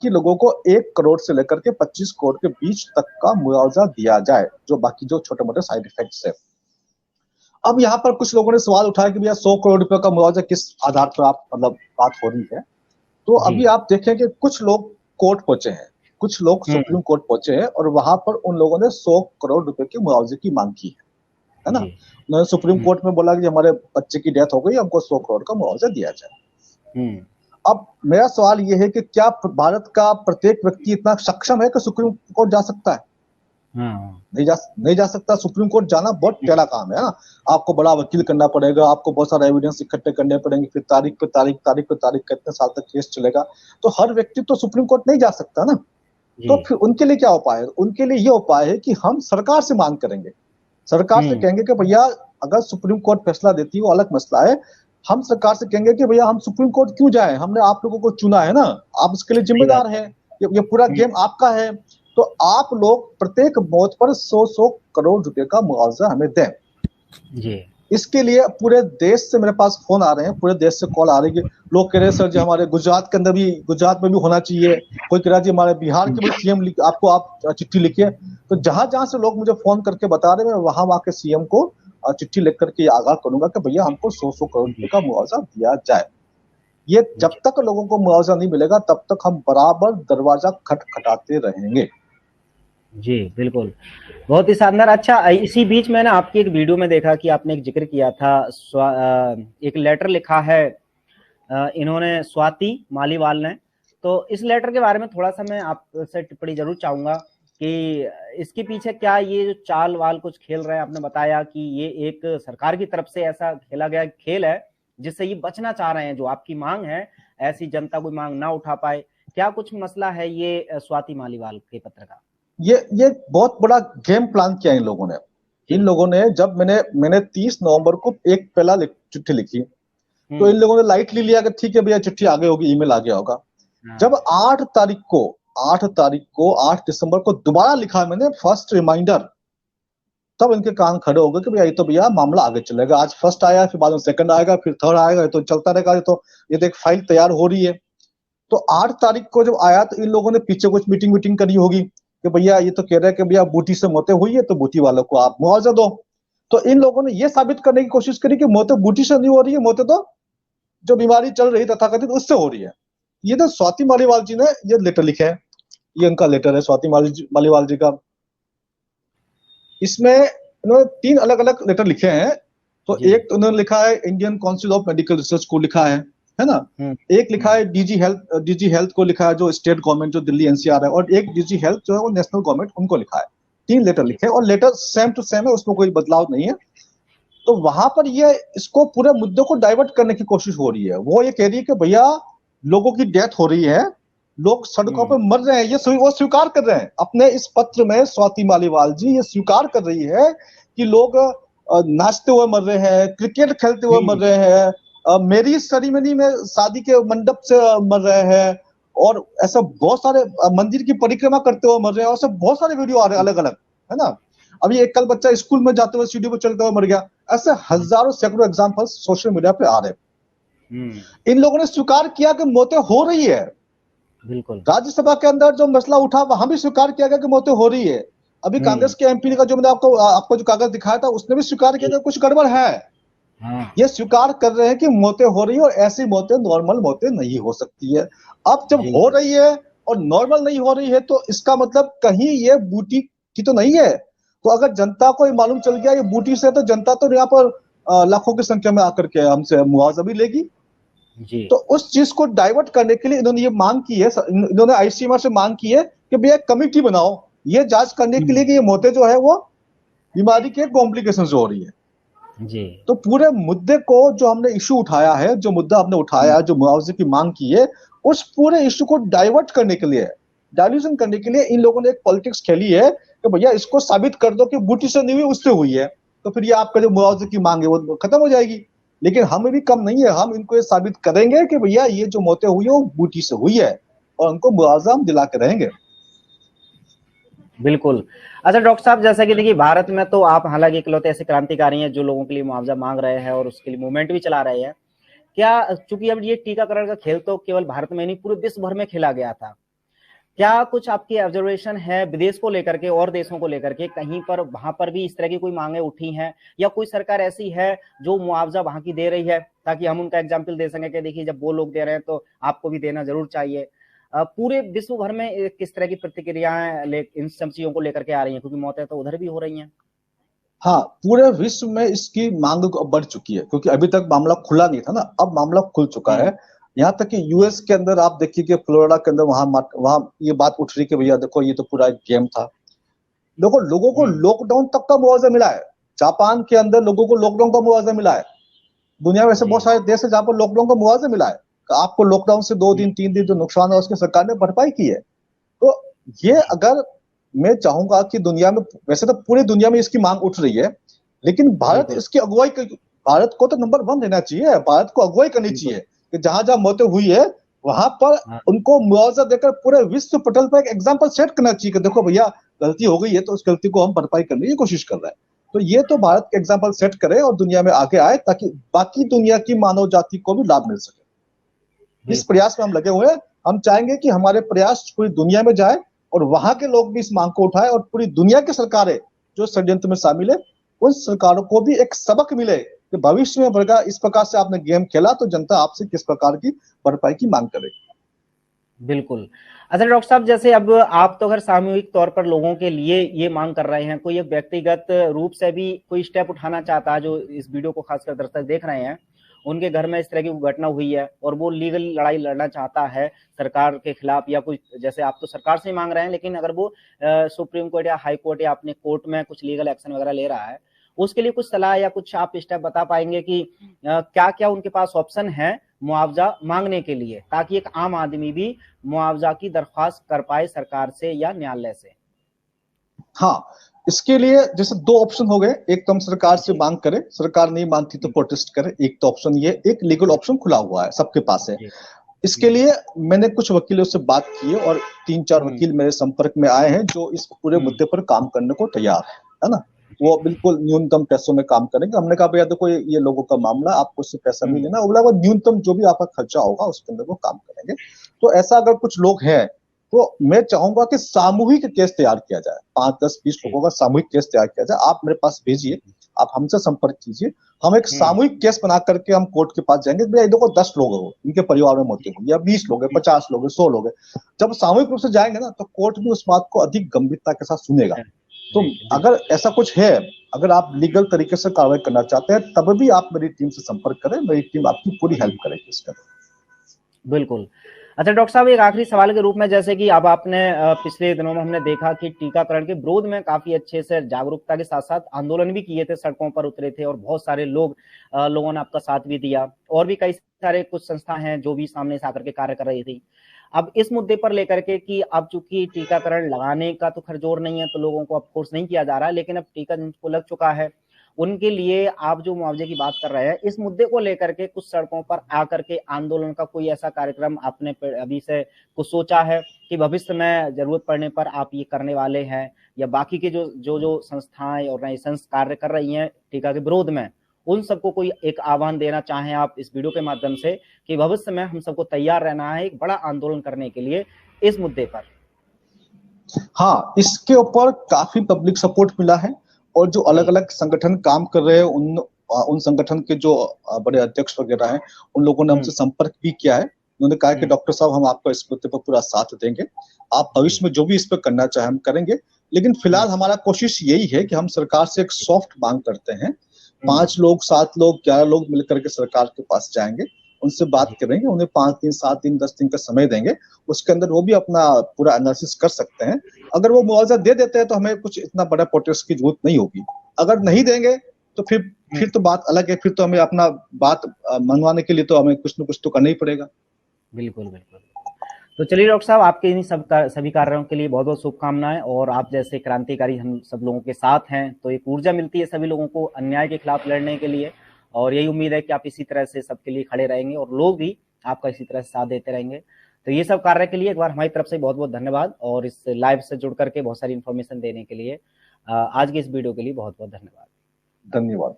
कि लोगों को 1 करोड़ से लेकर के 25 करोड़ के बीच तक का मुआवजा दिया जाए, जो बाकी जो छोटे मोटे साइड इफेक्ट्स है। अब यहाँ पर कुछ लोगों ने सवाल उठाया कि भैया 100 करोड़ रुपए का मुआवजा किस आधार पर आप मतलब बात हो रही है। तो अभी जी। आप देखें कि कुछ लोग कोर्ट पहुंचे हैं, कुछ लोग सुप्रीम कोर्ट पहुंचे हैं और वहां पर उन लोगों ने 100 करोड़ रुपए के मुआवजे की मांग की है ना। जी। उन्होंने सुप्रीम कोर्ट में बोला कि हमारे बच्चे की डेथ हो गई, हमको 100 करोड़ का मुआवजा दिया जाए। अब मेरा सवाल यह है कि क्या भारत का प्रत्येक व्यक्ति इतना सक्षम है कि सुप्रीम कोर्ट जा सकता है? नहीं जा सकता। सुप्रीम कोर्ट जाना बहुत टेढ़ा काम है ना। आपको बड़ा वकील करना पड़ेगा, आपको बहुत सारा एविडेंस इकट्ठे करने पड़ेंगे, फिर तारीख पे तारीख कितने साल तक केस चलेगा। तो हर व्यक्ति तो सुप्रीम कोर्ट नहीं जा सकता ना। तो फिर उनके लिए क्या उपाय है? उनके लिए ये उपाय है कि हम सरकार से मांग करेंगे, सरकार से कहेंगे कि भैया अगर सुप्रीम कोर्ट फैसला देती है वो अलग मसला है, हम सरकार से कहेंगे कि भैया हम सुप्रीम कोर्ट क्यों जाए, हमने आप लोगों को चुना है ना, आप इसके लिए जिम्मेदार हैं, ये पूरा गेम आपका है। तो आप लोग प्रत्येक मौत पर 100 करोड़ रुपए का मुआवजा हमें दें। जी। इसके लिए पूरे देश से मेरे पास फोन आ रहे हैं, पूरे देश से कॉल आ रही है। लोग कह रहे हैं सर जी हमारे गुजरात के अंदर भी, गुजरात में भी होना चाहिए। कोई कह रहा है जी हमारे बिहार के भी सीएम आपको आप चिट्ठी लिखिए। तो जहां जहां से लोग मुझे फोन करके बता रहे हैं, मैं वहां वहां के सीएम को चिट्ठी लिख करके आगाह करूंगा कि भैया हमको 100 करोड़ रुपए का मुआवजा दिया जाए। ये जब तक लोगों को मुआवजा नहीं मिलेगा तब तक हम बराबर दरवाजा खटखटाते रहेंगे। जी बिल्कुल, बहुत ही शानदार। अच्छा, इसी बीच मैंने आपकी एक वीडियो में देखा कि आपने एक जिक्र किया था, एक लेटर लिखा है इन्होंने, स्वाति मालीवाल ने। तो इस लेटर के बारे में थोड़ा सा मैं आपसे टिप्पणी जरूर चाहूंगा कि इसके पीछे क्या ये जो चाल वाल कुछ खेल रहे हैं। आपने बताया कि ये एक सरकार की तरफ से ऐसा खेला गया खेल है जिससे ये बचना चाह रहे हैं, जो आपकी मांग है ऐसी जनता कोई मांग ना उठा पाए। क्या कुछ मसला है ये स्वाति मालीवाल के पत्र का? ये बहुत बड़ा गेम प्लान किया इन लोगों ने। इन लोगों ने जब मैंने 30 नवंबर को एक पहला चिट्ठी लिखी तो इन लोगों ने लाइटली लिया कि ठीक है भैया चिट्ठी आ गई होगी, ईमेल आ गया होगा। जब 8 दिसंबर को दोबारा लिखा मैंने फर्स्ट रिमाइंडर, तब इनके कान खड़े हो गए कि भैया ये तो भैया मामला आगे चलेगा। आज फर्स्ट आया, फिर बाद में सेकंड आएगा, फिर थर्ड आएगा, ये तो चलता रहेगा। ये तो एक फाइल तैयार हो रही है। तो 8 तारीख को जब आया तो इन लोगों ने पीछे कुछ मीटिंग करी होगी कि भैया ये तो कह रहे हैं कि भैया बूटी से मौतें हुई है तो बूटी वालों को आप मुआवजा दो। तो इन लोगों ने ये साबित करने की कोशिश करी कि मौतें बूटी से नहीं हो रही है, मौतें तो जो बीमारी चल रही तथाकथित उससे हो रही है। ये तो स्वाति मालीवाल जी ने ये लेटर लिखे है, ये उनका लेटर है स्वाति मालीवाल जी का। इसमें उन्होंने 3 अलग अलग लेटर लिखे हैं। तो एक तो उन्होंने लिखा है Indian council of medical research को लिखा है ना। एक लिखा है डीजी हेल्थ को लिखा है, जो स्टेट गवर्नमेंट जो दिल्ली एनसीआर है, और एक डीजी हेल्थ जो है वो नेशनल गवर्नमेंट, उनको लिखा है। 3 लेटर लिखे और लेटर सेम टू सेम है, उसमें कोई बदलाव नहीं है। तो वहां पर ये इसको पूरे मुद्दे को डाइवर्ट करने की कोशिश हो रही है। वो ये कह रही है कि भैया लोगों की डेथ हो रही है, लोग सड़कों पर मर रहे हैं, ये वो स्वीकार कर रहे हैं अपने इस पत्र में। स्वाति मालीवाल जी ये स्वीकार कर रही है कि लोग नाचते हुए मर रहे हैं, क्रिकेट खेलते हुए मर रहे हैं, मेरी सेरेमनी में शादी के मंडप से मर रहे हैं, और ऐसा बहुत सारे मंदिर की परिक्रमा करते हुए मर रहे हैं, और सब बहुत सारे वीडियो आ रहे हैं अलग अलग, है ना। अभी एक कल बच्चा स्कूल में जाते हुए सीढ़ी पर चलते हुए मर गया। ऐसे हजारों सैकड़ों एग्जाम्पल सोशल मीडिया पे आ रहे हैं। इन लोगों ने स्वीकार किया कि मौतें हो रही है। बिल्कुल, राज्यसभा के अंदर जो मसला उठा वहां भी स्वीकार किया गया कि मौतें हो रही है। अभी कांग्रेस के एमपी का जो मैंने आपको जो कागज दिखाया था उसने भी स्वीकार किया कि कुछ गड़बड़ है। ये स्वीकार कर रहे हैं कि मौतें हो रही है, और ऐसी मौतें नॉर्मल मौतें नहीं हो सकती है। अब जब हो रही है और नॉर्मल नहीं हो रही है तो इसका मतलब कहीं ये बूटी की तो नहीं है। तो अगर जनता को मालूम चल गया ये बूटी से, तो जनता तो यहाँ पर लाखों की संख्या में आकर के हमसे मुआवजा भी लेगी। तो उस चीज को डाइवर्ट करने के लिए इन्होंने ये मांग की है, इन्होंने आईसीएमआर से मांग की है कि भैया कमेटी बनाओ ये जांच करने के लिए कि ये मौतें जो है वो बीमारी के कॉम्प्लिकेशन हो रही है। जी। तो पूरे मुद्दे को जो हमने इशू उठाया है, जो मुद्दा हमने उठाया है, जो मुआवजे की मांग की है, उस पूरे इशू को डाइवर्ट करने के लिए, डाइल्यूशन करने के लिए इन लोगों ने एक पॉलिटिक्स खेली है कि भैया इसको साबित कर दो कि बूटी से नहीं हुई उससे हुई है, तो फिर ये आपका जो मुआवजे की मांग है वो खत्म हो जाएगी। लेकिन हमें भी कम नहीं है, हम इनको ये साबित करेंगे कि भैया ये जो मौतें हुई है वो बूटी से हुई है, और उनको मुआवजा हम दिला के रहेंगे। बिल्कुल। अच्छा डॉक्टर साहब, जैसा कि देखिए भारत में तो आप हालांकि इकलौते ऐसे क्रांतिकारी हैं जो लोगों के लिए मुआवजा मांग रहे हैं और उसके लिए मूवमेंट भी चला रहे हैं। क्या चूंकि अब ये टीकाकरण का खेल तो केवल भारत में नहीं पूरे विश्व भर में खेला गया था, क्या कुछ आपकी ऑब्जर्वेशन है विदेश को लेकर के और देशों को लेकर के, कहीं पर वहां पर भी इस तरह की कोई मांगे उठी हैं, या कोई सरकार ऐसी है जो मुआवजा वहां की दे रही है, ताकि हम उनका एग्जाम्पल दे सकें कि देखिए जब वो लोग दे रहे हैं तो आपको भी देना जरूर चाहिए। पूरे विश्व भर में किस तरह की प्रतिक्रियाएं इन सब चीजों को लेकर के आ रही हैं, क्योंकि मौतें तो उधर भी हो रही हैं। हाँ, पूरे विश्व में इसकी मांग बढ़ चुकी है, क्योंकि अभी तक मामला खुला नहीं था ना, अब मामला खुल चुका है। यहाँ तक कि यूएस के अंदर आप देखिए कि फ्लोरिडा के अंदर वहां ये बात उठ रही कि भैया देखो ये तो पूरा एक गेम था। लोगों को लॉकडाउन तक का मुआवजा मिला है। जापान के अंदर लोगों को लॉकडाउन का मुआवजा मिला है। दुनिया में ऐसे बहुत सारे देश है जहां पर लॉकडाउन का मुआवजा मिला है। आपको लॉकडाउन से 2 दिन 3 दिन जो नुकसान है उसकी सरकार ने भरपाई की है। तो ये अगर मैं चाहूंगा कि दुनिया में, वैसे तो पूरी दुनिया में इसकी मांग उठ रही है, लेकिन भारत इसकी अगुवाई, भारत को तो नंबर 1 लेना चाहिए। भारत को अगुवाई करनी चाहिए कि जहां जहां मौतें हुई है वहां पर उनको मुआवजा देकर पूरे विश्व पटल पर एक एग्जाम्पल सेट करना चाहिए कि देखो भैया गलती हो गई है तो उस गलती को हम भरपाई करने की कोशिश कर रहे हैं। तो ये तो भारत के एग्जाम्पल सेट करे और दुनिया में आगे आए, ताकि बाकी दुनिया की मानव जाति को भी लाभ मिल सके। इस प्रयास में हम लगे हुए हैं। हम चाहेंगे कि हमारे प्रयास पूरी दुनिया में जाए और वहां के लोग भी इस मांग को उठाए, और पूरी दुनिया की सरकारें जो षड्यंत्र में शामिल है उन सरकारों को भी एक सबक मिले कि भविष्य में वर्गा इस प्रकार से आपने गेम खेला तो जनता आपसे किस प्रकार की भरपाई की मांग करेगी। बिल्कुल। अच्छा डॉक्टर साहब, जैसे अब आप तो अगर सामूहिक तौर पर लोगों के लिए ये मांग कर रहे हैं, कोई एक व्यक्तिगत रूप से भी कोई स्टेप उठाना चाहता है, जो इस वीडियो को खासकर दर्शक देख रहे हैं, उनके घर में इस तरह की घटना हुई है और वो लीगल लड़ाई लड़ना चाहता है सरकार के खिलाफ, या कुछ जैसे आप तो सरकार से मांग रहे हैं, लेकिन अगर वो सुप्रीम कोर्ट या हाई कोर्ट या अपने कोर्ट में कुछ लीगल एक्शन वगैरह ले रहा है, उसके लिए कुछ सलाह या कुछ आप स्टेप बता पाएंगे कि क्या क्या उनके पास ऑप्शन है मुआवजा मांगने के लिए, ताकि एक आम आदमी भी मुआवजा की दरख्वास्त कर पाए सरकार से या न्यायालय से। हाँ, इसके लिए जैसे 2 ऑप्शन हो गए। एक तो हम सरकार से मांग करें, सरकार नहीं मानती तो प्रोटेस्ट करें। एक तो ऑप्शन ये, एक लीगल ऑप्शन खुला हुआ है, सबके पास है। इसके लिए मैंने कुछ वकीलों से बात की है और 3-4 वकील मेरे संपर्क में आए हैं जो इस पूरे मुद्दे पर काम करने को तैयार है ना। वो बिल्कुल न्यूनतम पैसों में काम करेंगे। हमने कहा भैया देखो ये लोगों का मामला, आपको उससे पैसा नहीं लेना, वो न्यूनतम जो भी आपका खर्चा होगा उसके अंदर वो काम करेंगे। तो ऐसा अगर कुछ लोग हैं तो मैं चाहूंगा कि सामूहिक केस तैयार किया जाए। 5, 10, 20 लोगों का सामूहिक केस तैयार किया जाए। आप मेरे पास भेजिए, आप हमसे संपर्क कीजिए, हम एक सामूहिक केस बना करके हम कोर्ट के पास जाएंगे। भैया देखो 10 लोग हो, इनके परिवार में मौतें हुई, या 20 लोग है, 50 लोग है, 100 लोग है। जब सामूहिक रूप से जाएंगे ना तो कोर्ट भी उस बात को अधिक गंभीरता के साथ सुनेगा। तो अगर ऐसा कुछ है, अगर आप लीगल तरीके से कार्रवाई करना चाहते हैं, तब भी आप मेरी टीम से संपर्क करें। मेरी टीम आपकी पूरी हेल्प करेगी इसका। बिल्कुल। अच्छा डॉक्टर साहब, एक आखिरी सवाल के रूप में, जैसे कि अब आपने पिछले दिनों में हमने देखा कि टीकाकरण के विरोध में काफी अच्छे से जागरूकता के साथ साथ आंदोलन भी किए थे, सड़कों पर उतरे थे और बहुत सारे लोगों ने आपका साथ भी दिया, और भी कई सारे कुछ संस्था हैं जो भी सामने से आकर के कार्य कर रही थी। अब इस मुद्दे पर लेकर के कि अब चूंकि टीकाकरण लगाने का तो खैर जोर नहीं है तो लोगों को अब फोर्स नहीं किया जा रहा है, लेकिन अब टीका जिनको लग चुका है उनके लिए आप जो मुआवजे की बात कर रहे हैं, इस मुद्दे को लेकर के कुछ सड़कों पर आकर के आंदोलन का कोई ऐसा कार्यक्रम आपने अभी से कुछ सोचा है कि भविष्य में जरूरत पड़ने पर आप ये करने वाले हैं, या बाकी के जो संस्थाएं ऑर्गेनाइजेशंस कार्य कर रही हैं टीका के विरोध में, उन सबको कोई एक आह्वान देना चाहें आप इस वीडियो के माध्यम से कि भविष्य में हम सबको तैयार रहना है एक बड़ा आंदोलन करने के लिए इस मुद्दे पर? हाँ, इसके ऊपर काफी पब्लिक सपोर्ट मिला है और जो अलग अलग संगठन काम कर रहे हैं उन संगठन के जो बड़े अध्यक्ष वगैरह हैं उन लोगों ने हमसे संपर्क भी किया है। उन्होंने कहा कि डॉक्टर साहब हम आपको इस मुद्दे पर पूरा साथ देंगे, आप भविष्य में जो भी इस पर करना चाहे हम करेंगे। लेकिन फिलहाल हमारा कोशिश यही है कि हम सरकार से एक सॉफ्ट मांग करते हैं। 5 लोग 7 लोग 11 लोग मिलकर के सरकार के पास जाएंगे, उनसे बात करेंगे, उन्हें 5 दिन 7 दिन 10 दिन का समय देंगे। उसके अंदर वो भी अपना पूरा एनालिसिस कर सकते हैं। अगर वो मुआवजा दे देते हैं तो हमें कुछ इतना बड़ा प्रोटेस्ट की जरूरत नहीं होगी। अगर नहीं देंगे तो फिर तो बात अलग है, फिर तो हमें अपना बात मनवाने के लिए तो हमें कुछ न कुछ तो करना ही पड़ेगा। बिल्कुल बिल्कुल। तो चलिए डॉक्टर साहब, आपके इन सभी कार्यों के लिए बहुत बहुत शुभकामनाएं, और आप जैसे क्रांतिकारी हम सब लोगों के साथ हैं तो एक ऊर्जा मिलती है सभी लोगों को अन्याय के खिलाफ लड़ने के लिए, और यही उम्मीद है कि आप इसी तरह से सबके लिए खड़े रहेंगे और लोग भी आपका इसी तरह से साथ देते रहेंगे। तो ये सब कार्य के लिए एक बार हमारी तरफ से बहुत बहुत धन्यवाद, और इस लाइव से जुड़ करके बहुत सारी इन्फॉर्मेशन देने के लिए आज की इस वीडियो के लिए बहुत बहुत धन्यवाद। धन्यवाद।